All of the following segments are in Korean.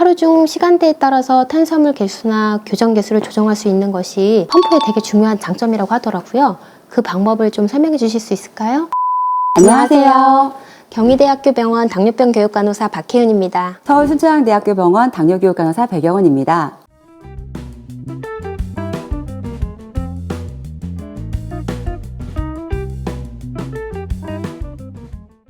하루 중 시간대에 따라서 탄수화물 개수나 교정 개수를 조정할 수 있는 것이 펌프의 되게 중요한 장점이라고 하더라고요. 그 방법을 좀 설명해 주실 수 있을까요? 안녕하세요. 경희대학교 병원 당뇨병 교육간호사 박혜은입니다. 서울 순천향대학교 병원 당뇨교육간호사 백영원입니다.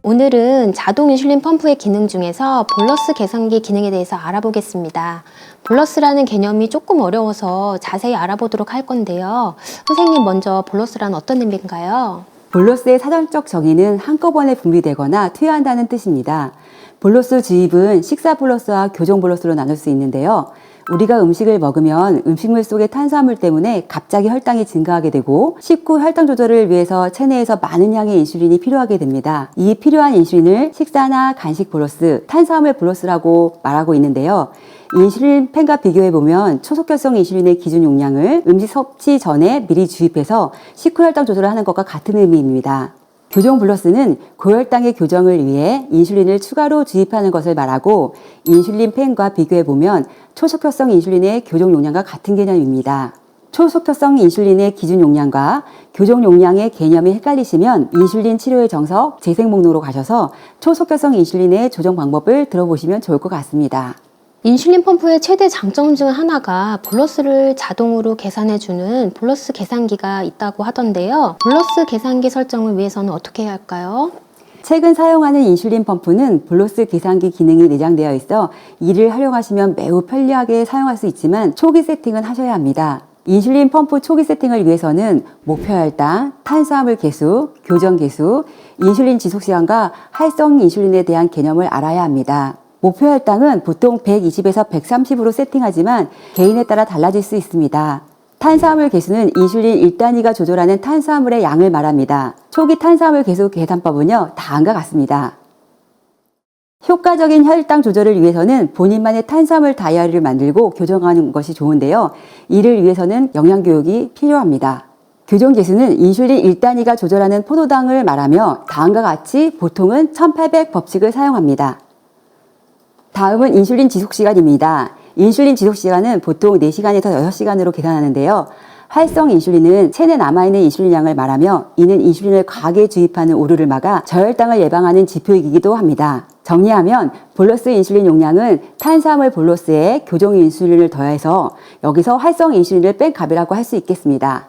오늘은 자동 인슐린 펌프의 기능 중에서 볼러스 계산기 기능에 대해서 알아보겠습니다. 볼러스라는 개념이 조금 어려워서 자세히 알아보도록 할 건데요. 선생님, 먼저 볼러스란 어떤 의미인가요? 볼러스의 사전적 정의는 한꺼번에 분비되거나 투여한다는 뜻입니다. 볼러스 주입은 식사 볼러스와 교정 볼러스로 나눌 수 있는데요. 우리가 음식을 먹으면 음식물 속의 탄수화물 때문에 갑자기 혈당이 증가하게 되고 식후 혈당 조절을 위해서 체내에서 많은 양의 인슐린이 필요하게 됩니다. 이 필요한 인슐린을 식사나 간식 볼러스, 탄수화물 볼러스라고 말하고 있는데요. 인슐린 펜과 비교해보면 초속혈성 인슐린의 기준 용량을 음식 섭취 전에 미리 주입해서 식후 혈당 조절을 하는 것과 같은 의미입니다. 교정 볼러스는 고혈당의 교정을 위해 인슐린을 추가로 주입하는 것을 말하고, 인슐린 펜과 비교해보면 초속혈성 인슐린의 교정 용량과 같은 개념입니다. 초속혈성 인슐린의 기준 용량과 교정 용량의 개념이 헷갈리시면 인슐린 치료의 정석 재생 목록으로 가셔서 초속혈성 인슐린의 조정 방법을 들어보시면 좋을 것 같습니다. 인슐린 펌프의 최대 장점 중 하나가 볼러스를 자동으로 계산해주는 볼러스 계산기가 있다고 하던데요. 볼러스 계산기 설정을 위해서는 어떻게 해야 할까요? 최근 사용하는 인슐린 펌프는 볼러스 계산기 기능이 내장되어 있어 이를 활용하시면 매우 편리하게 사용할 수 있지만 초기 세팅은 하셔야 합니다. 인슐린 펌프 초기 세팅을 위해서는 목표 혈당, 탄수화물 개수, 교정 개수, 인슐린 지속 시간과 활성 인슐린에 대한 개념을 알아야 합니다. 목표 혈당은 보통 120에서 130으로 세팅하지만 개인에 따라 달라질 수 있습니다. 탄수화물 개수는 인슐린 1단위가 조절하는 탄수화물의 양을 말합니다. 초기 탄수화물 개수 계산법은요, 다음과 같습니다. 효과적인 혈당 조절을 위해서는 본인만의 탄수화물 다이어리를 만들고 교정하는 것이 좋은데요. 이를 위해서는 영양교육이 필요합니다. 교정 개수는 인슐린 1단위가 조절하는 포도당을 말하며 다음과 같이 보통은 1800 법칙을 사용합니다. 다음은 인슐린 지속시간입니다. 인슐린 지속시간은 보통 4시간에서 6시간으로 계산하는데요. 활성 인슐린은 체내 남아있는 인슐린 양을 말하며, 이는 인슐린을 과하게 주입하는 오류를 막아 저혈당을 예방하는 지표이기도 합니다. 정리하면 볼러스 인슐린 용량은 탄수화물 볼러스에 교정 인슐린을 더해서 여기서 활성 인슐린을 뺀 값이라고 할 수 있겠습니다.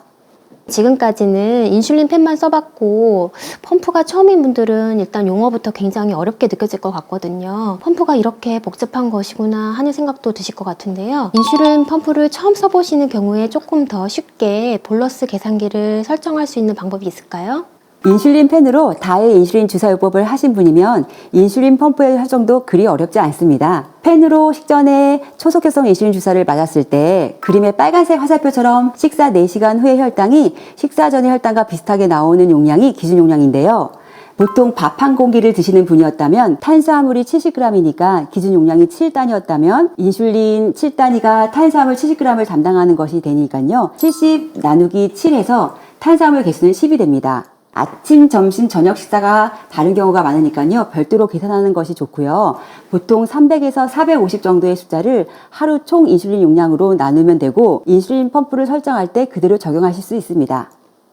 지금까지는 인슐린 펜만 써봤고 펌프가 처음인 분들은 일단 용어부터 굉장히 어렵게 느껴질 것 같거든요. 펌프가 이렇게 복잡한 것이구나 하는 생각도 드실 것 같은데요. 인슐린 펌프를 처음 써보시는 경우에 조금 더 쉽게 볼러스 계산기를 설정할 수 있는 방법이 있을까요? 인슐린 펜으로 다해 인슐린 주사요법을 하신 분이면 인슐린 펌프의 설정도 그리 어렵지 않습니다. 펜으로 식전에 초속혈성 인슐린 주사를 맞았을 때 그림의 빨간색 화살표처럼 식사 4시간 후의 혈당이 식사 전의 혈당과 비슷하게 나오는 용량이 기준 용량인데요. 보통 밥 한 공기를 드시는 분이었다면 탄수화물이 70g이니까 기준 용량이 7단위였다면 인슐린 7단위가 탄수화물 70g을 담당하는 것이 되니까요. 70 나누기 7해서 탄수화물 개수는 10이 됩니다. 아침, 점심, 저녁 식사가 다른 경우가 많으니까요. 별도로 계산하는 것이 좋고요. 보통 300에서 450 정도의 숫자를 하루 총 인슐린 용량으로 나누면 되고, 인슐린 펌프를 설정할 때 그대로 적용하실 수 있습니다.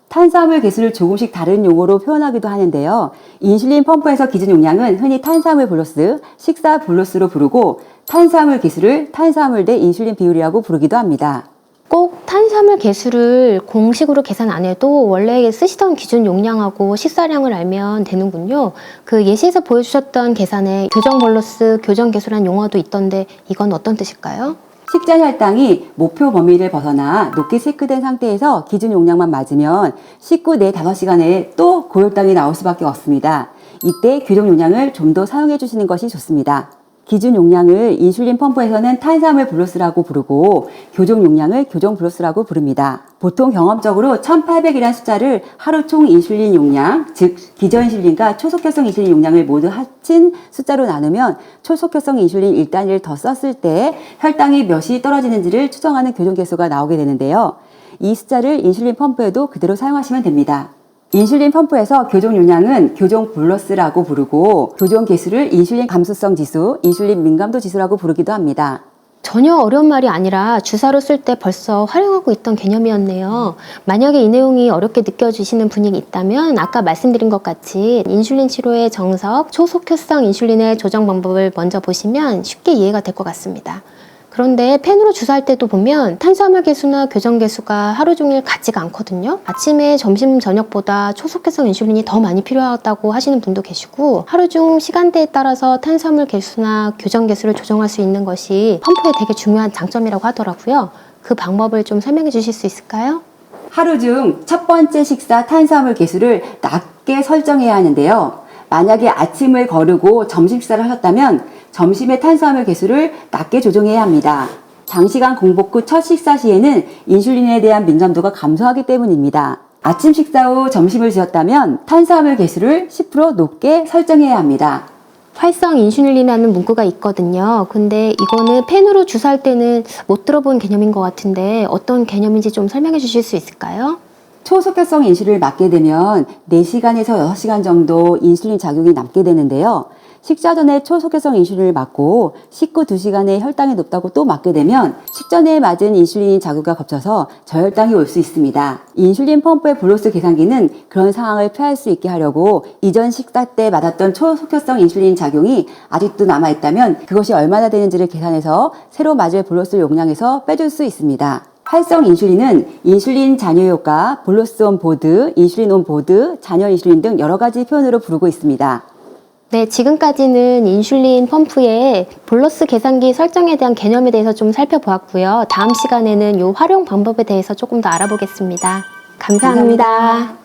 탄수화물 개수를 조금씩 다른 용어로 표현하기도 하는데요. 인슐린 펌프에서 기준 용량은 흔히 탄수화물 볼러스, 식사 볼러스로 부르고, 탄수화물 개수를 탄수화물 대 인슐린 비율이라고 부르기도 합니다. 꼭 탄수화물 개수를 공식으로 계산 안 해도 원래 쓰시던 기준 용량하고 식사량을 알면 되는군요. 그 예시에서 보여주셨던 계산에 교정 볼러스, 교정 개수란 용어도 있던데 이건 어떤 뜻일까요? 식전 혈당이 목표 범위를 벗어나 높게 체크된 상태에서 기준 용량만 맞으면 식후 4-5시간에 또 고혈당이 나올 수밖에 없습니다. 이때 교정 용량을 좀 더 사용해 주시는 것이 좋습니다. 기준 용량을 인슐린 펌프에서는 탄수화물 볼러스라고 부르고 교정 용량을 교정 볼러스라고 부릅니다. 보통 경험적으로 1800이라는 숫자를 하루 총 인슐린 용량, 즉 기저 인슐린과 초속혈성 인슐린 용량을 모두 합친 숫자로 나누면 초속혈성 인슐린 1단위를 더 썼을 때 혈당이 몇이 떨어지는지를 추정하는 교정 개수가 나오게 되는데요. 이 숫자를 인슐린 펌프에도 그대로 사용하시면 됩니다. 인슐린 펌프에서 교정 용량은 교정 볼러스라고 부르고 교정 개수를 인슐린 감수성 지수, 인슐린 민감도 지수라고 부르기도 합니다. 전혀 어려운 말이 아니라 주사로 쓸 때 벌써 활용하고 있던 개념이었네요. 만약에 이 내용이 어렵게 느껴지시는 분이 있다면 아까 말씀드린 것 같이 인슐린 치료의 정석, 초속효성 인슐린의 조정 방법을 먼저 보시면 쉽게 이해가 될 것 같습니다. 그런데 펜으로 주사할 때도 보면 탄수화물 개수나 교정 개수가 하루 종일 같지가 않거든요. 아침에 점심 저녁보다 초속효성 인슐린이 더 많이 필요하다고 하시는 분도 계시고 하루 중 시간대에 따라서 탄수화물 개수나 교정 개수를 조정할 수 있는 것이 펌프의 되게 중요한 장점이라고 하더라고요. 그 방법을 좀 설명해 주실 수 있을까요? 하루 중 첫 번째 식사 탄수화물 개수를 낮게 설정해야 하는데요. 만약에 아침을 거르고 점심 식사를 하셨다면 점심의 탄수화물 개수를 낮게 조정해야 합니다. 장시간 공복 후 첫 식사 시에는 인슐린에 대한 민감도가 감소하기 때문입니다. 아침 식사 후 점심을 드셨다면 탄수화물 개수를 10% 높게 설정해야 합니다. 활성 인슐린이라는 문구가 있거든요. 근데 이거는 펜으로 주사할 때는 못 들어본 개념인 것 같은데 어떤 개념인지 좀 설명해 주실 수 있을까요? 초속효성 인슐린을 맞게 되면 4시간에서 6시간 정도 인슐린 작용이 남게 되는데요. 식사 전에 초속효성 인슐린을 맞고 식후 2시간에 혈당이 높다고 또 맞게 되면 식전에 맞은 인슐린 작용과 겹쳐서 저혈당이 올 수 있습니다. 인슐린 펌프의 볼러스 계산기는 그런 상황을 피할 수 있게 하려고 이전 식사 때 맞았던 초속효성 인슐린 작용이 아직도 남아있다면 그것이 얼마나 되는지를 계산해서 새로 맞을 볼러스 용량에서 빼줄 수 있습니다. 활성 인슐린은 인슐린 잔여 효과, 볼러스 온 보드, 인슐린 온 보드, 잔여 인슐린 등 여러 가지 표현으로 부르고 있습니다. 네, 지금까지는 인슐린 펌프의 볼러스 계산기 설정에 대한 개념에 대해서 좀 살펴보았고요. 다음 시간에는 이 활용 방법에 대해서 조금 더 알아보겠습니다. 감사합니다.